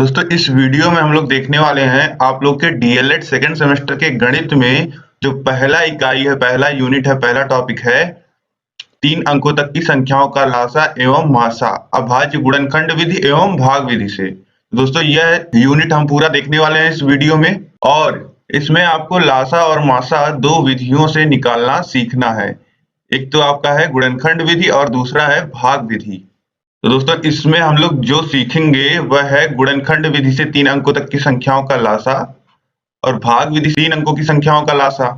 दोस्तों इस वीडियो में हम लोग देखने वाले हैं आप लोग के डीएलएड सेकंड सेमेस्टर के गणित में जो पहला इकाई है, पहला यूनिट है, पहला टॉपिक है 3 अंकों तक की संख्याओं का लासा एवं मासा अभाज्य गुणनखंड विधि एवं भाग विधि से। दोस्तों यह यूनिट हम पूरा देखने वाले हैं इस वीडियो में और इसमें आपको लासा और मासा 2 विधियों से निकालना सीखना है। एक तो आपका है गुणनखंड विधि और दूसरा है भाग विधि। तो दोस्तों इसमें हम लोग जो सीखेंगे वह है गुणनखंड विधि से 3 अंकों तक की संख्याओं का लासा और भाग विधि से 3 अंकों की संख्याओं का लासा,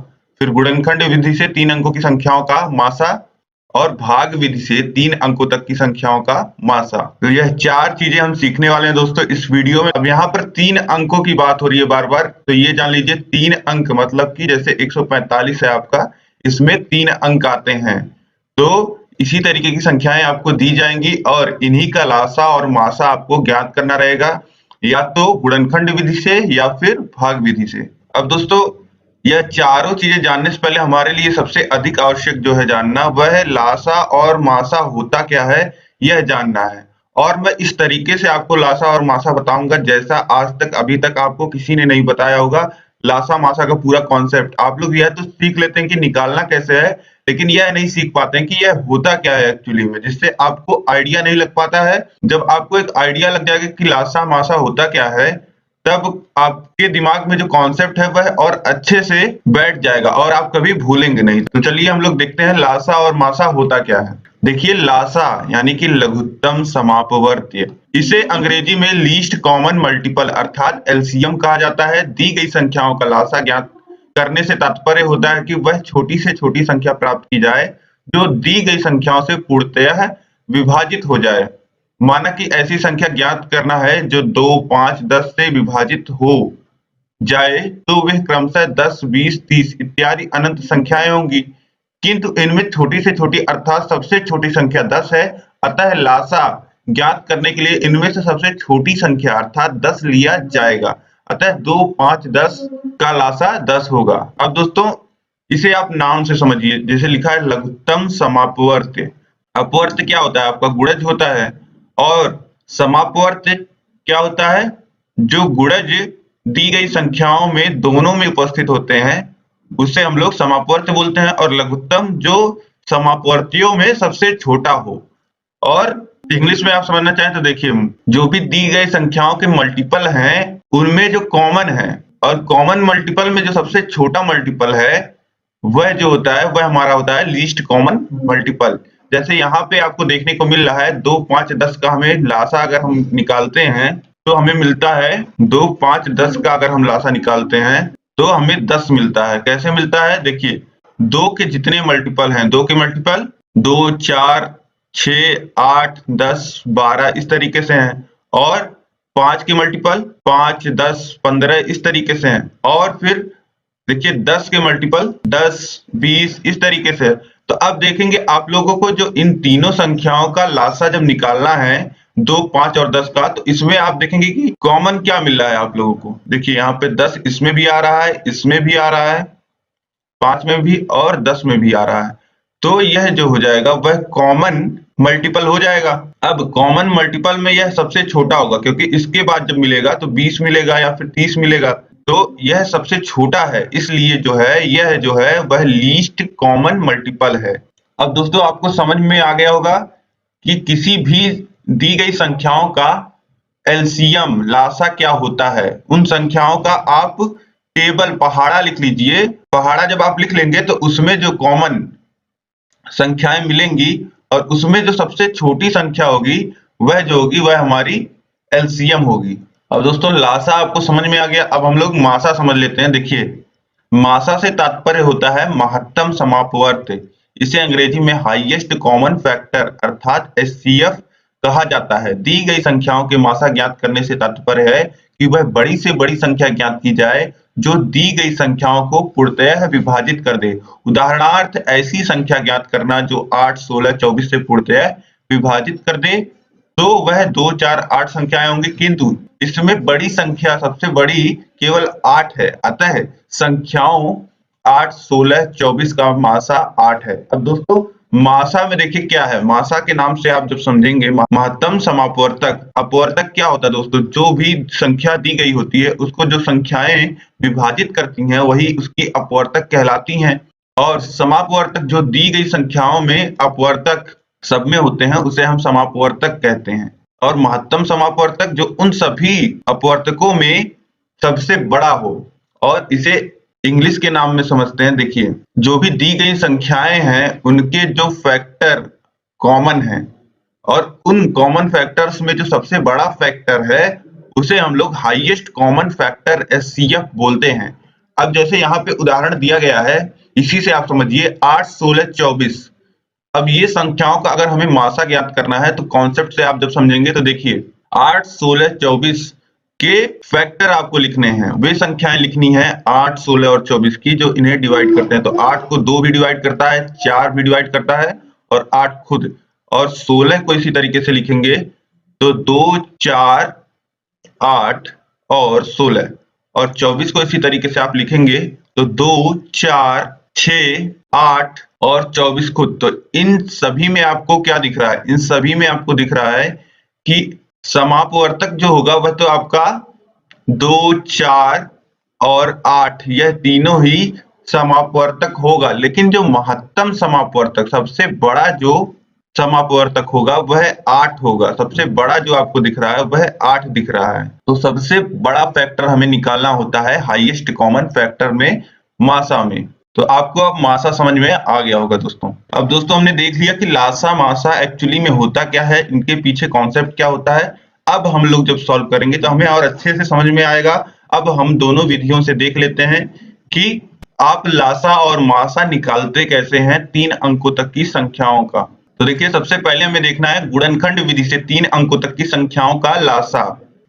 फिर गुणनखंड विधि से 3 अंकों की संख्याओं का मासा और भाग विधि से 3 अंकों तक की संख्याओं का मासा। तो यह 4 चीजें हम सीखने वाले हैं दोस्तों इस वीडियो में। अब यहाँ पर 3 अंकों की बात हो रही है बार बार, तो ये जान लीजिए 3 अंक मतलब कि जैसे 145 है आपका, इसमें 3 अंक आते हैं। तो इसी तरीके की संख्याएं आपको दी जाएंगी और इन्हीं का लासा और मासा आपको ज्ञात करना रहेगा, या तो गुणनखंड विधि से या फिर भाग विधि से। अब दोस्तों यह चारों चीजें जानने से पहले हमारे लिए सबसे अधिक आवश्यक जो है जानना वह है लासा और मासा होता क्या है, यह जानना है। और मैं इस तरीके से आपको लासा और मासा बताऊंगा जैसा आज तक अभी तक आपको किसी ने नहीं बताया होगा। लासा मासा का पूरा कॉन्सेप्ट आप लोग यह तो सीख लेते हैं कि निकालना कैसे है, लेकिन यह नहीं सीख पाते हैं कि यह होता क्या है एक्चुअली में, जिससे आपको आइडिया नहीं लग पाता है। जब आपको एक आइडिया लग जाएगा कि लासा मासा होता क्या है, तब आपके दिमाग में जो कॉन्सेप्ट है वह और अच्छे से बैठ जाएगा और आप कभी भूलेंगे नहीं। तो चलिए हम लोग देखते हैं लासा और मासा होता क्या है। देखिए लासा यानी कि लघुत्तम समापवर्त्य, इसे अंग्रेजी में लीस्ट कॉमन मल्टीपल अर्थात एलसीएम कहा जाता है। दी गई संख्याओं का लासा ज्ञात करने से तात्पर्य होता है कि वह छोटी से छोटी संख्या प्राप्त की जाए जो दी गई संख्याओं से पूर्णतः विभाजित हो जाए। माना कि ऐसी संख्या ज्ञात करना है जो 2, 5, 10 से विभाजित हो जाए तो वह क्रमशः 10, 20, 30 इत्यादि अनंत संख्याएं होंगी, किंतु इनमें छोटी से छोटी अर्थात सबसे छोटी संख्या 10 है। अतः लासा ज्ञात करने के लिए इनमें से सबसे छोटी संख्या अर्थात 10 लिया जाएगा। अतः 2, 5, 10 का लासा 10 होगा। अब दोस्तों इसे आप नाम से समझिए, जैसे लिखा है लघुत्तम समापवर्त्य। अपवर्त्य क्या होता है? आपका गुणज होता है। और समापवर्त्य क्या होता है? जो गुणज दी गई संख्याओं में दोनों में उपस्थित होते हैं उसे हम लोग समापवर्त्य बोलते हैं। और लघुत्तम जो समापवर्तियों में सबसे छोटा हो। और इंग्लिश में आप समझना चाहें तो देखिए, जो भी दी गई संख्याओं के मल्टीपल हैं उनमें जो कॉमन है, और कॉमन मल्टीपल में जो सबसे छोटा मल्टीपल है वह जो होता है वह हमारा होता है लीस्ट कॉमन मल्टीपल। जैसे यहाँ पे आपको देखने को मिल रहा है 2, 5, 10 का हमें लासा अगर हम निकालते हैं तो हमें मिलता है 2, 5, 10 का अगर हम लासा निकालते हैं तो हमें 10 मिलता है। कैसे मिलता है? देखिए 2 के जितने मल्टीपल हैं, 2 के मल्टीपल 2, 4, 6, 8, 10, 12 इस तरीके से हैं। और 5 के मल्टीपल 5, 10, 15 इस तरीके से हैं। और फिर देखिए 10 के मल्टीपल 10, 20 इस तरीके से। तो अब देखेंगे आप लोगों को जो इन तीनों संख्याओं का लासा जब निकालना है 2, 5 और 10 का, तो इसमें आप देखेंगे कि कॉमन क्या मिल रहा है आप लोगों को। देखिए यहाँ पे 10 इसमें भी आ रहा है, इसमें भी आ रहा है, 5 में भी और 10 में भी आ रहा है। तो यह जो हो जाएगा वह कॉमन मल्टीपल हो जाएगा। अब कॉमन मल्टीपल में यह सबसे छोटा होगा क्योंकि इसके बाद जब मिलेगा तो 20 मिलेगा या फिर 30 मिलेगा, तो यह सबसे छोटा है, इसलिए जो है यह जो है वह लीस्ट कॉमन मल्टीपल है। अब दोस्तों आपको समझ में आ गया होगा कि किसी भी दी गई संख्याओं का एलसीएम लासा क्या होता है। उन संख्याओं का आप टेबल पहाड़ा लिख लीजिए। पहाड़ा जब आप लिख लेंगे तो उसमें जो कॉमन संख्याएं मिलेंगी और उसमें जो सबसे छोटी संख्या होगी वह जो होगी वह हमारी एलसीएम होगी। अब दोस्तों लासा आपको समझ में आ गया। अब हम लोग मासा समझ लेते हैं। देखिए मासा से तात्पर्य होता है महत्तम समापवर्त्य। इसे अंग्रेजी में हाईएस्ट कॉमन फैक्टर अर्थात एचसीएफ कहा जाता है। दी गई संख्याओं के मासा ज्ञात करने से तात्पर्य है कि वह बड़ी से बड़ी संख्या ज्ञात की जाए जो दी गई संख्याओं को पूर्णतः विभाजित कर दे। उदाहरणार्थ ऐसी संख्या ज्ञात करना जो 8, 16, 24 से पूर्णतः विभाजित कर दे, तो वह 2, 4, 8 संख्याएं होंगी, किंतु इसमें बड़ी संख्या सबसे बड़ी केवल 8 है। अतः संख्याओं 8, 16, 24 का मासा 8 है। अब दोस्तों मासा में देखिए क्या है, मासा के नाम से आप जब समझेंगे महत्तम समापवर्तक। अपवर्तक क्या होता है दोस्तों, जो भी संख्या दी गई होती है उसको जो संख्याएं विभाजित करती हैं वही उसकी अपवर्तक कहलाती हैं। और समापवर्तक जो दी गई संख्याओं में अपवर्तक सब में होते हैं उसे हम समापवर्तक कहते हैं। और महत्तम समापवर्तक जो उन सभी अपवर्तकों में सबसे बड़ा हो, और इसे इंग्लिश के नाम में समझते हैं। देखिए जो भी दी गई संख्याएं हैं उनके जो फैक्टर कॉमन हैं, और उन कॉमन फैक्टर्स में जो सबसे बड़ा फैक्टर है उसे हम लोग हाईएस्ट कॉमन फैक्टर एचसीएफ बोलते हैं। अब जैसे यहाँ पे उदाहरण दिया गया है, इसी से आप समझिए 8, 16, 24। अब ये संख्याओं का अगर हमें मासा ज्ञात करना है तो कॉन्सेप्ट से आप जब समझेंगे तो देखिए 8, 16, 24 के फैक्टर आपको लिखने हैं। वे संख्याएं लिखनी है 8, 16 और 24 की जो इन्हें डिवाइड करते हैं। तो 8 को 2 भी डिवाइड करता है, 4 भी डिवाइड करता है और 8 खुद। और 16 को इसी तरीके से लिखेंगे तो 2, 4, 8 और 16। और 24 को इसी तरीके से आप लिखेंगे तो 2, 4, 6, 8 और 24 खुद। तो इन सभी में आपको क्या दिख रहा है, इन सभी में आपको दिख रहा है कि समापवर्तक जो होगा वह तो आपका 2, 4 और 8 यह तीनों ही समापवर्तक होगा। लेकिन जो महत्तम समापवर्तक सबसे बड़ा जो समापवर्तक होगा वह 8 होगा। सबसे बड़ा जो आपको दिख रहा है वह 8 दिख रहा है। तो सबसे बड़ा फैक्टर हमें निकालना होता है हाईएस्ट कॉमन फैक्टर में, मासा में। तो आपको अब मासा समझ में आ गया होगा दोस्तों। अब दोस्तों हमने देख लिया कि लासा मासा एक्चुअली में होता क्या है, इनके पीछे कॉन्सेप्ट क्या होता है। अब हम लोग जब सॉल्व करेंगे तो हमें और अच्छे से समझ में आएगा। अब हम दोनों विधियों से देख लेते हैं कि आप लासा और मासा निकालते कैसे हैं 3 अंकों तक की संख्याओं का। तो देखिए सबसे पहले हमें देखना है गुणनखंड विधि से 3 अंकों तक की संख्याओं का लासा।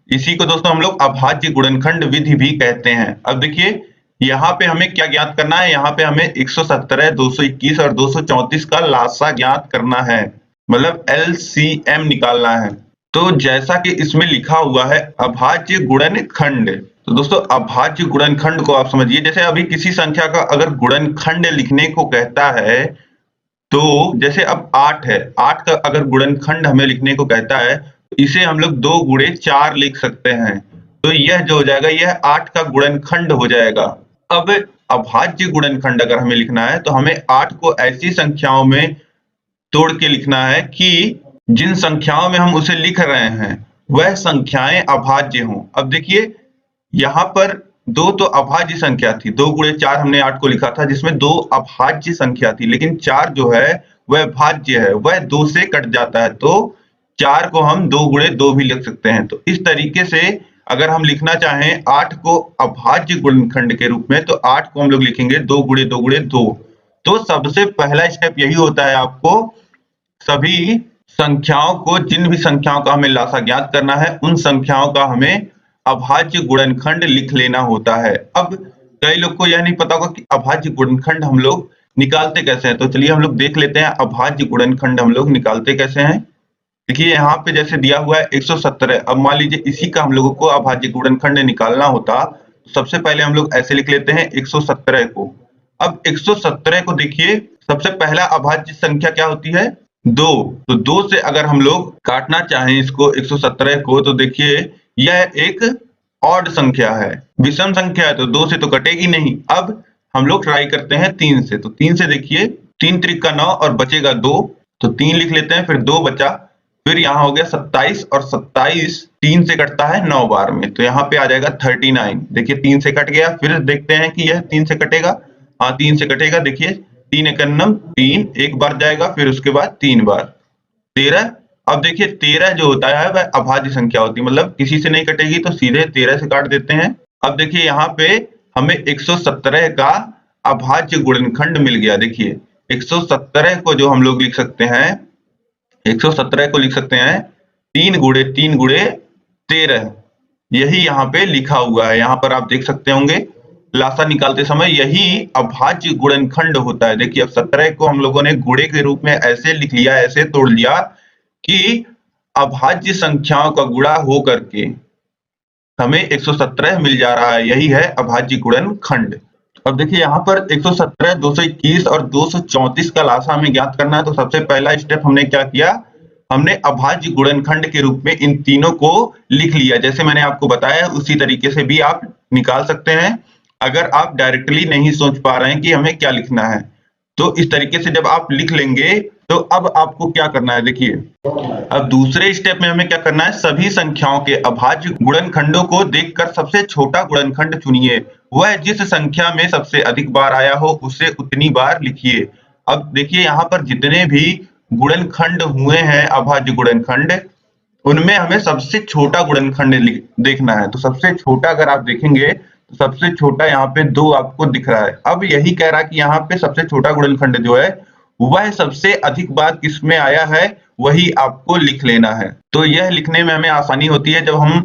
इसी को दोस्तों हम लोग अभाज्य गुणनखंड विधि भी कहते हैं। अब देखिए यहाँ पे हमें क्या ज्ञात करना है, यहाँ पे हमें 117, 221 और 234 का लासा ज्ञात करना है, मतलब एलसीएम निकालना है। तो जैसा कि इसमें लिखा हुआ है अभाज्य गुणनखंड, तो दोस्तों अभाज्य गुणनखंड को आप समझिए, जैसे अभी किसी संख्या का अगर गुणनखंड लिखने को कहता है तो जैसे अब 8 है, 8 का अगर गुणनखंड हमें लिखने को कहता है तो इसे हम लोग 2 गुणे 4 लिख सकते हैं। तो यह जो हो जाएगा यह 8 का गुणनखंड हो जाएगा। अब अभाज्य गुणनखंड अगर हमें लिखना है तो हमें 8 को ऐसी संख्याओं में तोड़ के लिखना है कि जिन संख्याओं में हम उसे लिख रहे हैं वह संख्याएं अभाज्य हों। अब देखिए यहाँ पर 2 तो अभाज्य संख्या थी, 2 गुणे 4 हमने 8 को लिखा था जिसमें 2 अभाज्य संख्या थी, लेकिन 4 जो है वह भाज्य है, वह 2 से कट जाता है। तो 4 को हम 2 गुणे 2 भी लिख सकते हैं। तो इस तरीके से अगर हम लिखना चाहें 8 को अभाज्य गुणनखंड के रूप में तो 8 को हम लोग लिखेंगे 2 गुणे 2 गुणे 2। तो सबसे पहला स्टेप यही होता है, आपको सभी संख्याओं को, जिन भी संख्याओं का हमें लासा ज्ञात करना है उन संख्याओं का हमें अभाज्य गुणनखंड लिख लेना होता है। अब कई लोग को यह नहीं पता होगा कि अभाज्य गुणनखंड हम लोग निकालते कैसे हैं, तो चलिए हम लोग देख लेते हैं अभाज्य गुणनखंड हम लोग निकालते कैसे हैं। देखिए यहाँ पे जैसे दिया हुआ है 117। अब मान लीजिए इसी का हम लोगों को अभाज्य गुणनखंड निकालना होता तो सबसे पहले हम लोग ऐसे लिख लेते हैं 117 को। अब 117 को देखिए सबसे पहला अभाज्य संख्या क्या होती है, 2। तो 2 से अगर हम लोग काटना चाहें इसको 117 को तो देखिए यह एक ऑड संख्या है, विषम संख्या है, तो 2 से तो कटेगी नहीं। अब हम लोग ट्राई करते हैं 3 से। तो 3 से देखिए 3 त्रिक का 9 और बचेगा 2, तो 3 लिख लेते हैं, फिर 2 बचा, फिर यहाँ हो गया 27 और 27 3 से कटता है 9 बार में, तो यहाँ पे आ जाएगा 39। देखिए 3 से कट गया, फिर देखते हैं कि यह 3 से कटेगा। हाँ 3 से कटेगा, देखिए 3 एकन्नम 3, एक बार जाएगा, फिर उसके बाद 3 बार 13। अब देखिए 13 जो होता है वह अभाज्य संख्या होती है, मतलब किसी से नहीं कटेगी तो सीधे 13 से काट देते हैं। अब देखिए यहाँ पे हमें 117 का अभाज्य गुणनखंड मिल गया। देखिए 117 को जो हम लोग लिख सकते हैं, 117 को लिख सकते हैं 3 गुणे 3 गुणे 13, यही यहाँ पे लिखा हुआ है। यहाँ पर आप देख सकते होंगे लासा निकालते समय यही अभाज्य गुणनखंड होता है। देखिए अब 17 को हम लोगों ने गुणे के रूप में ऐसे लिख लिया, ऐसे तोड़ लिया कि अभाज्य संख्याओं का गुणा हो करके हमें 117 मिल जा रहा है, यही है अभाज्य गुणनखंड। अब देखिए यहाँ पर 117, 221 और 234 का लासा हमें ज्ञात करना है। तो सबसे पहला स्टेप हमने क्या किया, हमने अभाज्य गुणनखंड के रूप में इन तीनों को लिख लिया। जैसे मैंने आपको बताया उसी तरीके से भी आप निकाल सकते हैं, अगर आप डायरेक्टली नहीं सोच पा रहे हैं कि हमें क्या लिखना है। तो इस तरीके से जब आप लिख लेंगे तो अब आपको क्या करना है, देखिए अब दूसरे स्टेप में हमें क्या करना है, सभी संख्याओं के अभाज्य गुणनखंडों को देखकर सबसे छोटा गुणनखंड चुनिए। वह जिस संख्या में सबसे अधिक बार आया हो उसे उतनी बार लिखिए। अब देखिए यहाँ पर जितने भी गुणनखंड हुए हैं अभाज्य गुणनखंड, उनमें हमें सबसे छोटा गुणनखंड देखना है। तो सबसे छोटा अगर आप देखेंगे तो सबसे छोटा यहाँ पे 2 आपको दिख रहा है। अब यही कह रहा है कि यहाँ पे सबसे छोटा गुणनखंड जो है वह सबसे अधिक बार किसमें आया है वही आपको लिख लेना है। तो यह लिखने में हमें आसानी होती है जब हम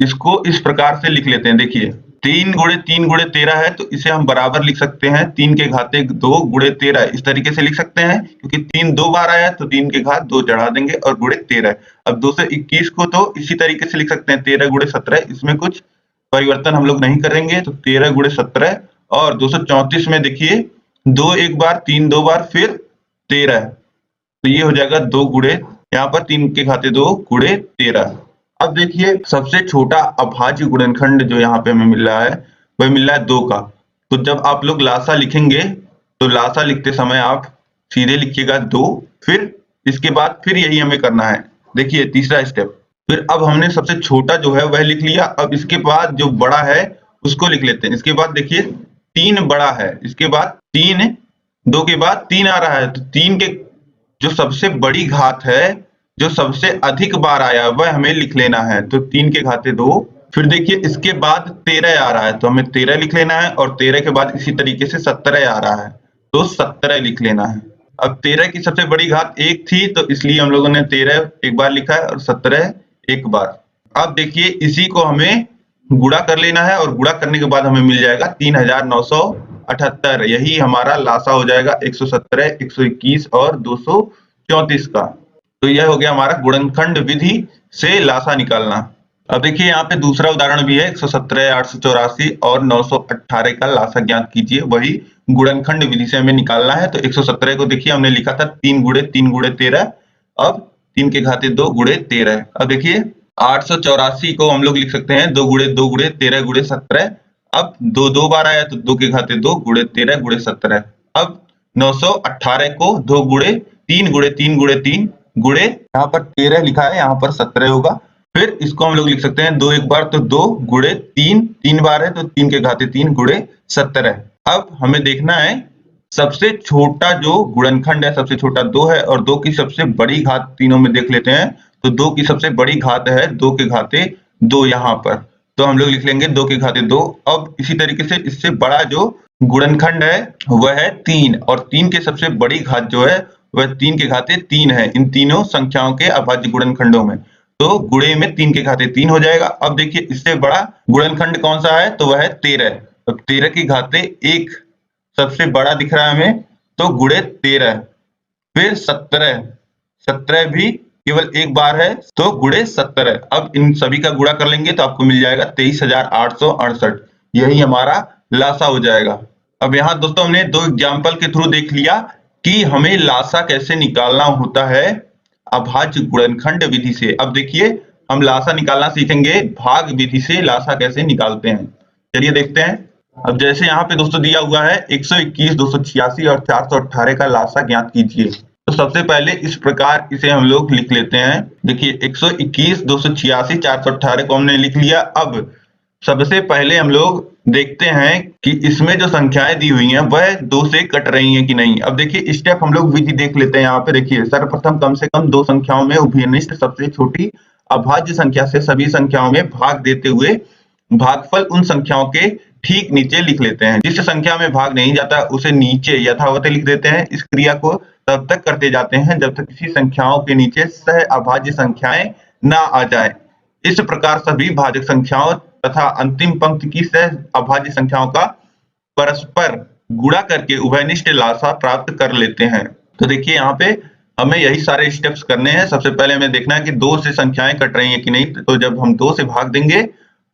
इसको इस प्रकार से लिख लेते हैं। देखिए 3 गुणे 3 गुणे 13 है, तो इसे हम बराबर लिख सकते हैं 3 के घाते 2 गुणे 13, इस तरीके से लिख सकते हैं क्योंकि 3 2 बार आया तो 3 के घात 2 चढ़ा देंगे और गुणे 13। अब 221 को तो इसी तरीके से लिख सकते हैं 13 गुणे 17, इसमें कुछ परिवर्तन हम लोग नहीं करेंगे। तो 13 गुणे 17 और 234 में देखिए 2 एक बार, 3 2 बार, फिर 13, तो ये हो जाएगा 2 गुणे, यहाँ पर 3 के घाते 2 गुणे 13। अब देखिए सबसे छोटा अभाज्य गुणनखंड जो यहाँ पे हमें मिल रहा है वह मिल रहा है 2 का। तो जब आप लोग लासा लिखेंगे तो लासा लिखते समय आप सीधे लिखिएगा 2, फिर इसके बाद फिर यही हमें करना है। देखिए तीसरा स्टेप, फिर अब हमने सबसे छोटा जो है वह लिख लिया। अब इसके बाद जो बड़ा है उसको लिख लेते हैं। इसके बाद देखिए 3 बड़ा है, इसके बाद 3, 2 के बाद 3 आ रहा है, तो 3 के जो सबसे बड़ी घात है, जो सबसे अधिक बार आया वह हमें लिख लेना है। तो 3 के घाते 2, फिर देखिए इसके बाद 13 आ रहा है तो हमें 13 लिख लेना है, और 13 के बाद इसी तरीके से 17 आ रहा है तो 17 लिख लेना है। अब 13 की सबसे बड़ी घात 1 थी तो इसलिए हम लोगों ने 13 एक बार लिखा है और 17 एक बार। अब देखिए इसी को हमें गुणा कर लेना है और गुणा करने के बाद हमें मिल जाएगा 3978। यही हमारा लासा हो जाएगा 117, 121 और 234 का। तो यह हो गया हमारा गुणनखंड विधि से लासा निकालना। अब देखिए यहाँ पे दूसरा उदाहरण भी है 117, 884 और 918 का लासा ज्ञात कीजिए। वही गुणनखंड विधि से हमें निकालना है। तो 117 को देखिए हमने लिखा था 3 गुणे 3 गुणे 13, अब 3 के घाते 2 गुणे 13। अब देखिए 884 को हम लोग लिख सकते हैं 2 गुणे 2 गुणे 13 गुणे 17। अब 2 2 बार आया तो 2 के घाते 2 गुणे 13 गुणे 17। अब 918 को 2 गुणे 3 गुणे 3 गुणे 3 गुणे, यहाँ पर 13 लिखा है, यहाँ पर 17 होगा। फिर इसको हम लोग लिख सकते हैं 2 एक बार तो 2 गुणे 3, 3 बार है तो 3 के घाते 3 गुणे 17। अब हमें देखना है सबसे छोटा जो गुणनखंड है, सबसे छोटा 2 है और 2 की सबसे बड़ी घात तीनों में देख लेते हैं। तो 2 की सबसे बड़ी घात है 2 के घाते 2 यहाँ पर, तो हम लोग लिख लेंगे 2 के घाते 2। अब इसी तरीके से इससे बड़ा जो गुणनखंड है वह है 3, और 3 के सबसे बड़ी घात जो है वह 3 के घाते 3 है इन तीनों संख्याओं के अभाज्य गुणनखंडों में। तो गुणे में 3 के घाते 3 हो जाएगा। अब देखिए इससे बड़ा गुणनखंड कौन सा है, तो वह है 13। अब 13 के घाते 1 सबसे बड़ा दिख रहा है हमें, तो गुणे 13। फिर 17, 17 भी केवल एक बार है तो गुणे 17। अब इन सभी का गुणा कर लेंगे तो आपको मिल जाएगा 23,868। यही हमारा लासा हो जाएगा। अब यहाँ दोस्तों हमने 2 एग्जाम्पल के थ्रू देख लिया कि हमें लासा कैसे निकालना होता है अभाज्य गुणनखंड विधि से। अब देखिए हम लासा निकालना सीखेंगे भाग विधि से लासा कैसे निकालते हैं। चलिए देखते हैं। अब जैसे यहाँ पे दोस्तों दिया हुआ है 121, 286 और 418 का लासा ज्ञात कीजिए। तो सबसे पहले इस प्रकार इसे हम लोग लिख लेते हैं। देखिए 121, 286, 418 को हमने लिख लिया। अब सबसे पहले हम लोग देखते हैं कि इसमें जो संख्याएं दी हुई हैं वह 2 से कट रही हैं कि नहीं। अब देखिए स्टेप हम लोग विधि देख लेते हैं। यहाँ पे देखिए सर्वप्रथम कम से कम 2 संख्याओं में उभयनिष्ठ सबसे छोटी अभाज्य संख्या से सभी संख्याओं में भाग देते हुए भागफल उन संख्याओं के ठीक नीचे लिख लेते हैं। जिस संख्या में भाग नहीं जाता उसे नीचे यथावत लिख देते हैं। इस क्रिया को तब तक करते जाते हैं जब तक किसी संख्याओं के नीचे सह अभाज्य संख्याएं ना आ जाए। इस प्रकार सभी भाजक संख्याओं तथा अंतिम पंक्ति की सह अभाज्य संख्याओं का परस्पर गुणा करके उभयनिष्ठ लासा प्राप्त कर लेते हैं। तो देखिए यहाँ पे हमें यही सारे स्टेप्स करने हैं। सबसे पहले हमें देखना है कि 2 से संख्याएं कट रही हैं कि नहीं। तो जब हम 2 से भाग देंगे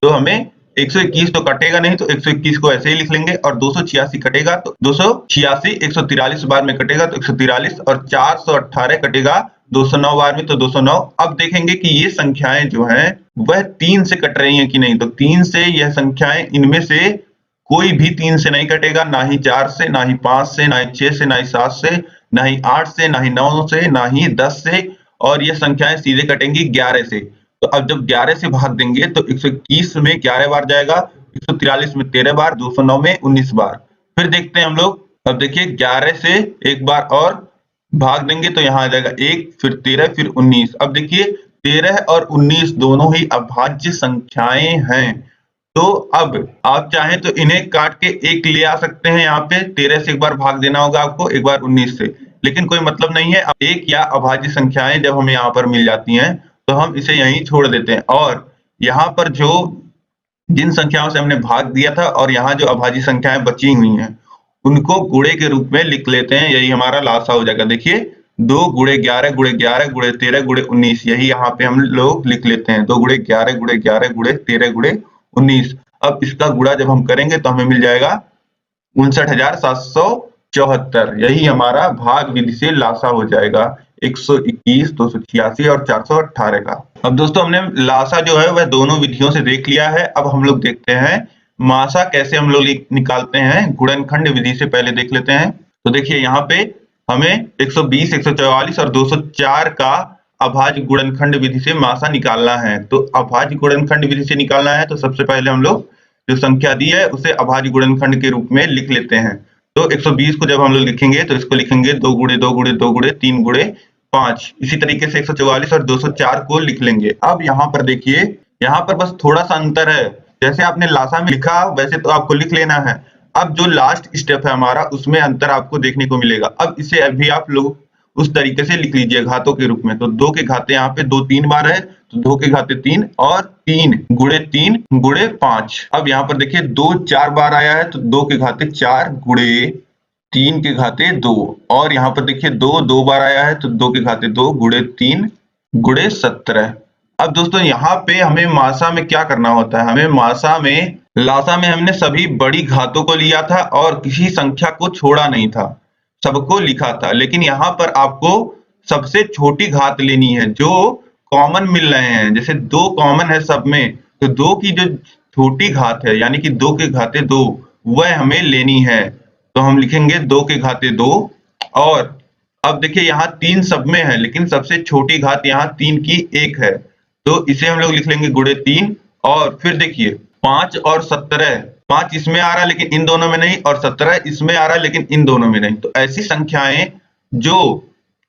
तो हमें 121 तो कटेगा नहीं, तो 121 को ऐसे ही लिख लेंगे, और 286 कटेगा तो 286, 143 बार में कटेगा तो 143, और 418 कटेगा 209 बार में तो 209। अब देखेंगे कि ये संख्याएं जो हैं वह 3 से कट रही हैं कि नहीं। तो 3 से यह संख्याएं, इनमें से कोई भी 3 से नहीं कटेगा, ना ही 4 से, ना ही 5 से, ना ही 6 से, ना ही 7 से, ना ही 8 से, ना ही 9 से, ना ही 10 से, और ये संख्याएं सीधे कटेंगी 11 से। तो अब जब 11 से भाग देंगे तो 121 में 11 बार जाएगा, 143 में 13 बार, 209 में 19 बार। फिर देखते हैं हम लोग। अब देखिए 11 से एक बार और भाग देंगे तो यहाँ आ जाएगा 1, फिर 13, फिर 19। अब देखिए 13 और 19 दोनों ही अभाज्य संख्याएं हैं। तो अब आप चाहें तो इन्हें काट के 1 ले आ सकते हैं। यहाँ पे 13 से एक बार भाग देना होगा आपको, एक बार 19 से, लेकिन कोई मतलब नहीं है। 1 या अभाज्य संख्याएं जब हमें यहाँ पर मिल जाती हैं तो हम इसे यहीं छोड़ देते हैं, और यहाँ पर जो जिन संख्याओं से हमने भाग दिया था और यहाँ जो अभाज्य संख्याएं बची हुई हैं उनको गुणे के रूप में लिख लेते हैं। यही हमारा लासा हो जाएगा। देखिए 2 गुणे 11 गुणे 11 गुणे 13 गुणे 19, यही यहाँ पे हम लोग लिख लेते हैं। 2 गुणे 11 गुणे 11 गुणे 13 गुणे 19। अब इसका गुणा जब हम करेंगे तो हमें मिल जाएगा 59,774। यही हमारा भाग विधि से लासा हो जाएगा 121, 286 और 418 का। अब दोस्तों हमने लासा जो है वह दोनों विधियों से देख लिया है। अब हम लोग देखते हैं मासा कैसे हम लोग निकालते हैं। गुणनखंड विधि से पहले देख लेते हैं। तो देखिए यहाँ पे हमें 120, 144 और 204 का अभाज्य गुणनखंड विधि से मासा निकालना है। तो अभाज्य गुणनखंड विधि से निकालना है तो सबसे पहले हम लोग जो संख्या दी है उसे अभाज्य गुणनखंड के रूप में लिख लेते हैं। तो 120 को जब हम लोग लिखेंगे तो इसको लिखेंगे 2 गुणे 2 गुणे 2 गुणे 3 गुणे 5। इसी तरीके से 144 और 204 को लिख लेंगे। अब यहाँ पर देखिए, यहाँ पर बस थोड़ा सा अंतर है। जैसे आपने लासा में लिखा वैसे तो आपको लिख लेना है। अब जो लास्ट स्टेप है हमारा उसमें अंतर आपको देखने को मिलेगा। अब इसे अभी आप लोग उस तरीके से लिख लीजिए घातों के रूप में। तो 2 के घाते यहाँ पे 2 3 बार है, तो 2 के घाते 3 और 3 गुणे 5। अब यहाँ पर देखिए 2 4 बार आया है तो 2 के घाते 4 गुणे 3 के घाते 2, और यहाँ पर देखिए 2 2 बार आया है तो 2 के घाते 2 गुणे 3 गुणे 17। अब दोस्तों यहाँ पे हमें मासा में क्या करना होता है, हमें मासा में लासा में हमने सभी बड़ी घातों को लिया था और किसी संख्या को छोड़ा नहीं था, सबको लिखा था। लेकिन यहाँ पर आपको सबसे छोटी घात लेनी है जो कॉमन मिल रहे हैं। जैसे 2 कॉमन है सब में, तो 2 की जो छोटी घात है यानी कि 2 के घाते 2 वह हमें लेनी है। तो हम लिखेंगे 2 के घाते 2। और अब देखिए यहाँ 3 सब में है लेकिन सबसे छोटी घात यहाँ 3 की 1 है, तो इसे हम लोग लिख लेंगे गुणे 3। और फिर देखिए 5 और 17, 5 इसमें आ रहा है लेकिन इन दोनों में नहीं, और 17 इसमें आ रहा है लेकिन इन दोनों में नहीं। तो ऐसी संख्याएं जो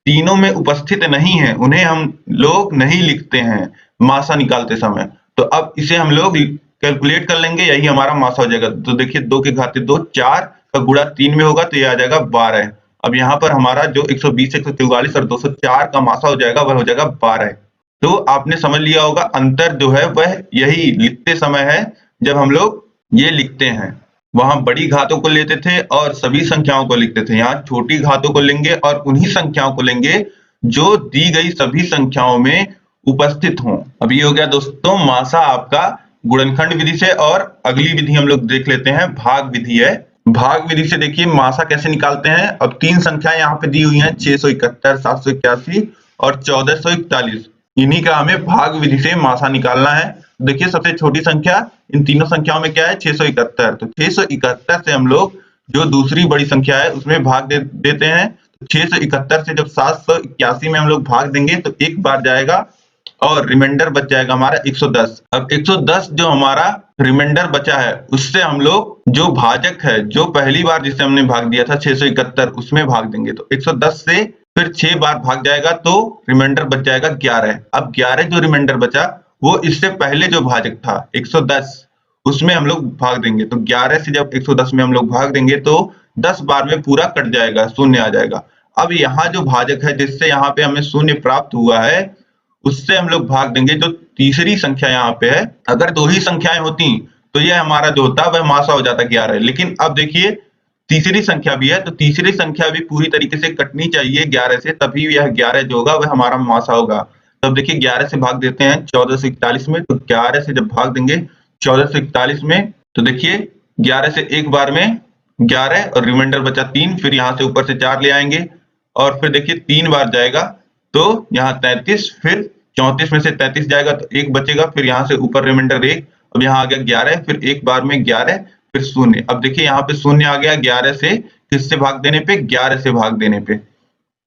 तीनों में उपस्थित नहीं है उन्हें हम लोग नहीं लिखते हैं मासा निकालते समय। तो अब इसे हम लोग कैलकुलेट कर लेंगे, यही हमारा मासा हो जाएगा। तो देखिए 2 के घाते 2, 4 का गुणा 3 में होगा तो यह आ जाएगा 12। अब यहाँ पर हमारा जो 120, 144 और 204 का मासा हो जाएगा वह हो जाएगा 12। तो आपने समझ लिया होगा अंतर जो है वह यही लिखते समय है। जब हम लोग ये लिखते हैं वहां बड़ी घातों को लेते थे और सभी संख्याओं को लिखते थे, यहाँ छोटी घातों को लेंगे और उन्हीं संख्याओं को लेंगे जो दी गई सभी संख्याओं में उपस्थित हों। अब ये हो गया दोस्तों मासा आपका गुणनखंड विधि से। और अगली विधि हम लोग देख लेते हैं, भाग विधि है। भाग विधि से देखिए मासा कैसे निकालते हैं। अब 3 संख्याएं यहाँ पे दी हुई हैं, 671, 781 और 1441। इन्हीं का हमें भाग विधि से मासा निकालना है। देखिए सबसे छोटी संख्या इन तीनों संख्याओं में क्या है, 671। तो 671 से हम लोग जो दूसरी बड़ी संख्या है उसमें भाग देते हैं। तो 671 से जब 781 में हम लोग भाग देंगे तो एक बार जाएगा और रिमाइंडर बच जाएगा हमारा 110। अब 110 जो हमारा रिमाइंडर बचा है उससे हम लोग जो भाजक है, जो पहली बार जिसे हमने भाग दिया था 671, उसमें भाग देंगे। तो 110 से फिर 6 बार भाग जाएगा तो रिमाइंडर बच जाएगा 11। अब 11 जो रिमाइंडर बचा वो इससे पहले जो भाजक था 110 उसमें हम लोग भाग देंगे। तो 11 से जब 110 में हम लोग भाग देंगे तो 10 बार में पूरा कट जाएगा, शून्य आ जाएगा। अब यहाँ जो भाजक है जिससे यहाँ पे हमें शून्य प्राप्त हुआ है उससे हम लोग भाग देंगे जो तीसरी संख्या यहाँ पे है। अगर 2 ही संख्याएं होती तो यह हमारा जो होता वह मासा हो जाता 11। लेकिन अब देखिए तीसरी संख्या भी है तो तीसरी संख्या भी पूरी तरीके से कटनी चाहिए 11 से, तभी यह 11 जो होगा वह हमारा मासा होगा। तब देखिए 11 से भाग देते हैं 1441 में, तो 11 से जब भाग देंगे 1441 में। तो देखिए 11 से एक बार में 11 और रिमाइंडर बचा 3, फिर यहाँ से ऊपर से 4 ले आएंगे और फिर देखिए 3 बार जाएगा तो यहाँ 33, फिर 34 में से 33 जाएगा तो 1 बचेगा, फिर यहाँ से ऊपर रिमाइंडर 1, अब यहाँ आ गया 11, फिर एक बार में 11, फिर 0। अब देखिए यहाँ पे 0 आ गया 11 से किससे भाग देने पे, 11 से भाग देने पे।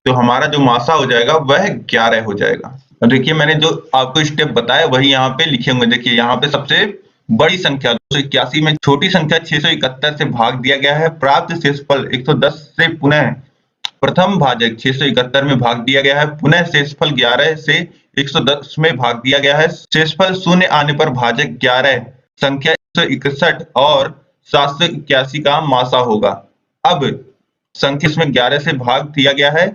तो हमारा जो मासा हो जाएगा वह 11 हो जाएगा। अब देखिए मैंने जो आपको स्टेप बताया वही यहाँ पे लिखे होंगे। देखिए यहाँ पे सबसे बड़ी संख्या 281 में छोटी संख्या 671 से भाग दिया गया है। प्राप्त शेषफल 110 से पुनः प्रथम भाजक 671 में भाग दिया गया है। पुनः शेषफल 11 से 110 में भाग दिया गया है। शेषफल 0 आने पर भाजक 11 संख्या 161 और 781 का मासा होगा। अब संख्या इसमें 11 से भाग दिया गया है,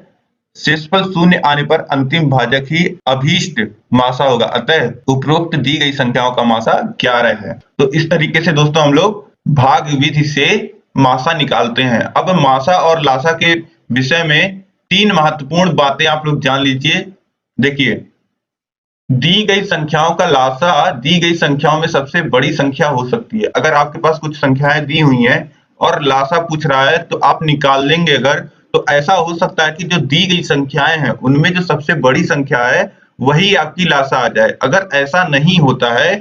शेषफल 0 आने पर अंतिम भाजक ही अभीष्ट मासा होगा, अतः उपरोक्त दी गई संख्याओं का मासा 11 है। तो इस तरीके से दोस्तों हम लोग भाग विधि से मासा निकालते हैं। अब मासा और लासा के विषय में 3 महत्वपूर्ण बातें आप लोग जान लीजिए। देखिए दी गई संख्याओं का लासा दी गई संख्याओं में सबसे बड़ी संख्या हो सकती है। अगर आपके पास कुछ संख्याएं दी हुई हैं और लासा पूछ रहा है तो आप निकाल लेंगे अगर, तो ऐसा हो सकता है कि जो दी गई संख्याएं हैं उनमें जो सबसे बड़ी संख्या है वही आपकी लासा आ जाए। अगर ऐसा नहीं होता है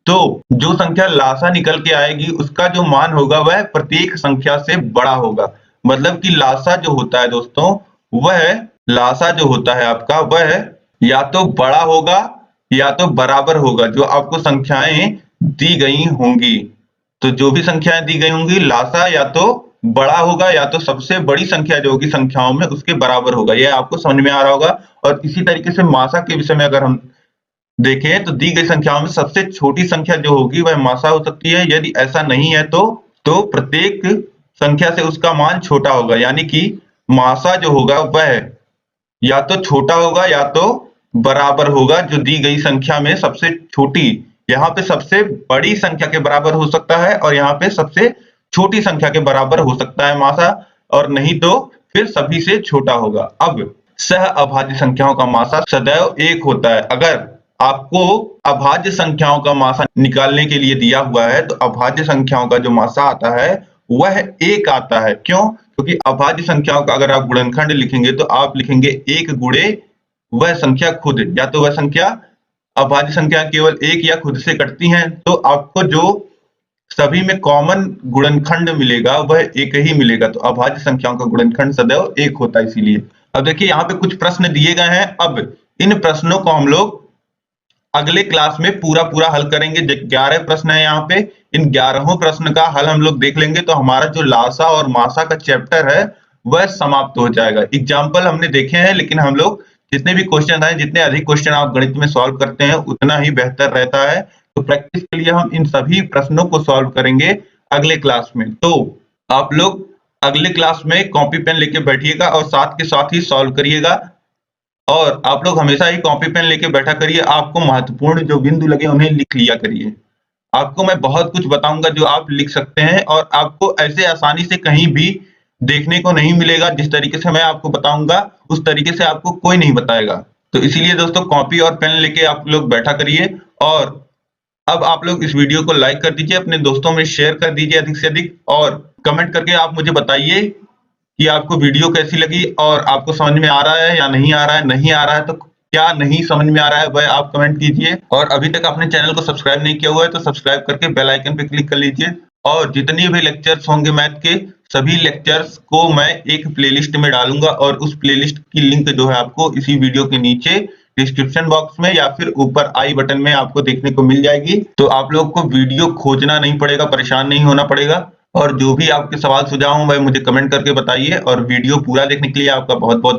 तो जो संख्या लासा निकल के आएगी उसका जो मान होगा वह प्रत्येक संख्या से बड़ा होगा। मतलब कि लासा जो होता है दोस्तों, वह लासा जो होता है आपका वह या तो बड़ा होगा या तो बराबर होगा जो आपको संख्याएं दी गई होंगी। तो जो भी संख्याएं दी गई होंगी लासा या तो बड़ा होगा या तो सबसे बड़ी संख्या जो होगी संख्याओं में उसके बराबर होगा। यह आपको समझ में आ रहा होगा। और इसी तरीके से मासा के विषय में अगर हम देखें तो दी गई संख्याओं में सबसे छोटी संख्या जो होगी वह मासा हो सकती है। यदि ऐसा नहीं है तो प्रत्येक संख्या से उसका मान छोटा होगा, यानी कि मासा जो होगा वह या तो छोटा होगा या तो बराबर होगा जो दी गई संख्या में सबसे छोटी। यहाँ पे सबसे बड़ी संख्या के बराबर हो सकता है और यहाँ पे सबसे छोटी संख्या के बराबर हो सकता है मासा, और नहीं तो फिर सभी से छोटा होगा। अब सह अभाज्य संख्याओं का मासा सदैव 1 होता है। अगर आपको अभाज्य संख्याओं का मासा निकालने के लिए दिया हुआ है तो अभाज्य संख्याओं का जो मासा आता है वह 1 आता है। क्यों? क्योंकि अभाज्य संख्याओं का अगर आप गुणनखंड लिखेंगे तो आप लिखेंगे 1 गुणे वह संख्या खुद, या तो वह संख्या अभाज्य संख्या केवल 1 या खुद से कटती हैं तो आपको जो सभी में कॉमन गुणनखंड मिलेगा वह 1 ही मिलेगा। तो अभाज्य संख्याओं का गुणनखंड सदैव 1 होता है इसीलिए। अब देखिए यहाँ पे कुछ प्रश्न दिए गए हैं। अब इन प्रश्नों को हम लोग अगले क्लास में पूरा हल करेंगे। 11 प्रश्न है यहाँ पे, इन 11 प्रश्न का हल हम लोग देख लेंगे तो हमारा जो लासा और मासा का चैप्टर है वह समाप्त हो जाएगा। एग्जाम्पल हमने देखे हैं लेकिन हम लोग जितने भी क्वेश्चन आए, जितने अधिक क्वेश्चन आप गणित में सॉल्व करते हैं उतना ही बेहतर रहता है। तो प्रैक्टिस के लिए हम इन सभी प्रश्नों को सॉल्व करेंगे अगले क्लास में। तो आप लोग अगले क्लास में कॉपी पेन लेके बैठिएगा और साथ के साथ ही सॉल्व करिएगा। और आप लोग हमेशा ही कॉपी पेन लेके बैठा करिए। आपको महत्वपूर्ण जो बिंदु लगे उन्हें लिख लिया करिए। आपको मैं बहुत कुछ बताऊंगा जो आप लिख सकते हैं और आपको ऐसे आसानी से कहीं भी देखने को नहीं मिलेगा। जिस तरीके से मैं आपको बताऊंगा उस तरीके से आपको कोई नहीं बताएगा। तो इसीलिए दोस्तों कॉपी और पेन लेके आप लोग बैठा करिए। और अब आप लोग इस वीडियो को लाइक कर दीजिए, अपने दोस्तों में शेयर कर दीजिए अधिक से अधिक, और कमेंट करके आप मुझे बताइए कि आपको वीडियो कैसी लगी और आपको समझ में आ रहा है या नहीं आ रहा है। नहीं आ रहा है तो क्या नहीं समझ में आ रहा है वह आप कमेंट कीजिए। और अभी तक आपने चैनल को सब्सक्राइब नहीं किया हुआ है तो सब्सक्राइब करके बेल आइकन पे क्लिक कर लीजिए। और जितनी भी लेक्चर्स होंगे मैथ के सभी लेक्चर्स को मैं एक प्लेलिस्ट में डालूंगा और उस प्लेलिस्ट की लिंक जो है आपको इसी वीडियो के नीचे डिस्क्रिप्शन बॉक्स में या फिर ऊपर आई बटन में आपको देखने को मिल जाएगी। तो आप लोग को वीडियो खोजना नहीं पड़ेगा, परेशान नहीं होना पड़ेगा। और जो भी आपके सवाल सुझाव हो वह मुझे कमेंट करके बताइए। और वीडियो पूरा देखने के लिए आपका बहुत बहुत